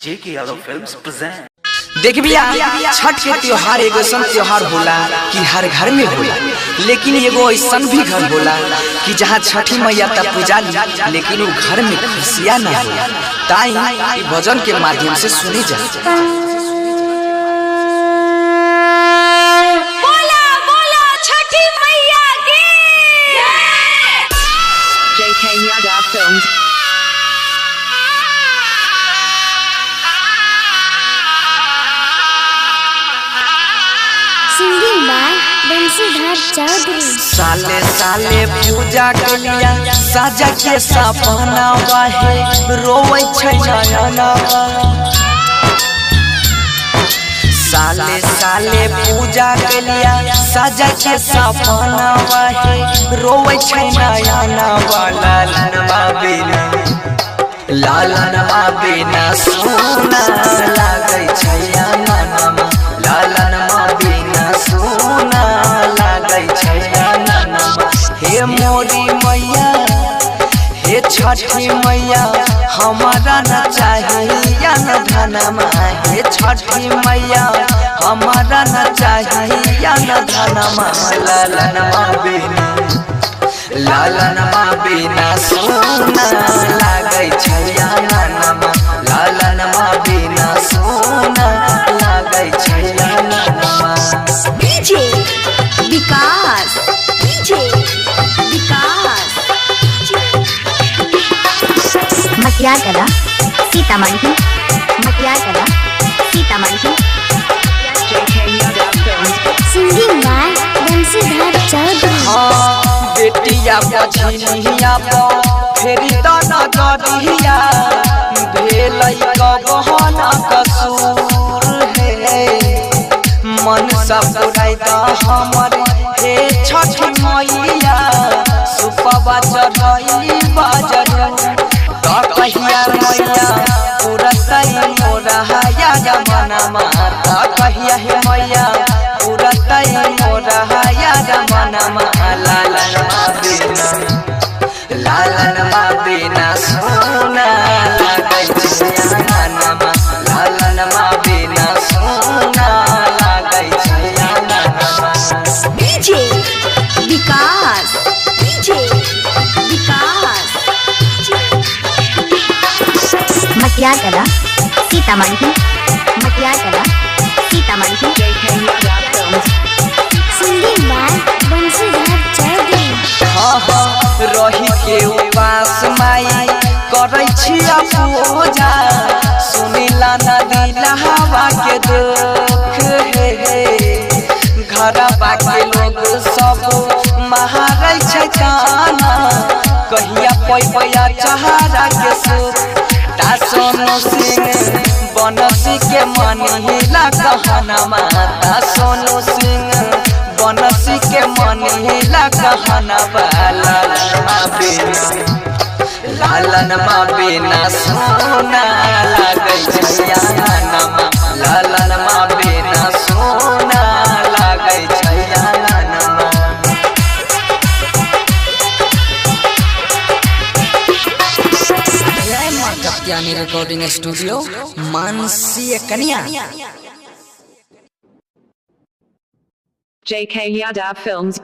JK Yadav Films present। देख भैया, छठ के त्योहार एगो ऐसा त्योहार होला कि हर घर में होला, लेकिन एगो ऐसा भी घर होला कि जहाँ छठी मैया तब पूजा ली लेकिन वो घर में खुशियाँ न होला। ताई भजन के माध्यम से सुनी जा। JK Yadav Films। Singing by Bansidhar Chaudhary. साले साले पूजा के लिया साजा के सपना है, रोवे छै नयना। साले साले पूजा के लिया साजा के सपना है, रोवे छै नयना। लालनवा बिना सोना लागे छै ननमा, लालनवा बिना सोना लागे छै ननमा। हे मोरी मैया, हे छठी मैया, हमारा न चाहिए न धनमा। हे छठी मैया, हमारा न चाहिए न धनमा। लालनवा बिना सोना लागे छै ननमा, लालनवा बिना सोना लागे छै ननमा। डीजे विकास, डीजे विकास। मटियार Kala Sitamarhi, Matiyar Kala Sitamarhi. JK Yadav Films। Singing by Bansidhar Chaudhary. बेटिया बझिनिया फेरी दाना गरिया, भेलै कबहन कसूर हे। मन सब पुराई द हमर हे छठी मैया, सुपवा चढ़ई बाजर त कहिया मैया पुरतई मोरा हया जमनमा। त कहिया हे मैया पुरतई मोरा हया जमनमा। लालनवा बिना सोना लागे छै ननमा, लालनवा बिना सोना लागे छै ननमा। डीजे विकास, डीजे विकास। मटियार Kala Sitamarhi, Matiyar Kala Sitamarhi. JK Yadav Films। Singing by Bansidhar Chaudhary. रही के उपास माई करै छिया पूजा, सुनिला नदी लहावा के दुख हे। घरवा के लोग सब महारै छै काना, कहिया पैया चहारा के सुख। ता सोनू सिंह बनसी के मन हिला कहनमा। ता सोनू सिंह बनसी के मन हिला कहनवा। लालनवा बिना सोना लागे छै ननमा, लालनवा बिना सोना लागे छै ननमा। जय मां कत्यानी रिकॉर्डिंग स्टूडियो, मानसी कन्या। JK Yadav Films।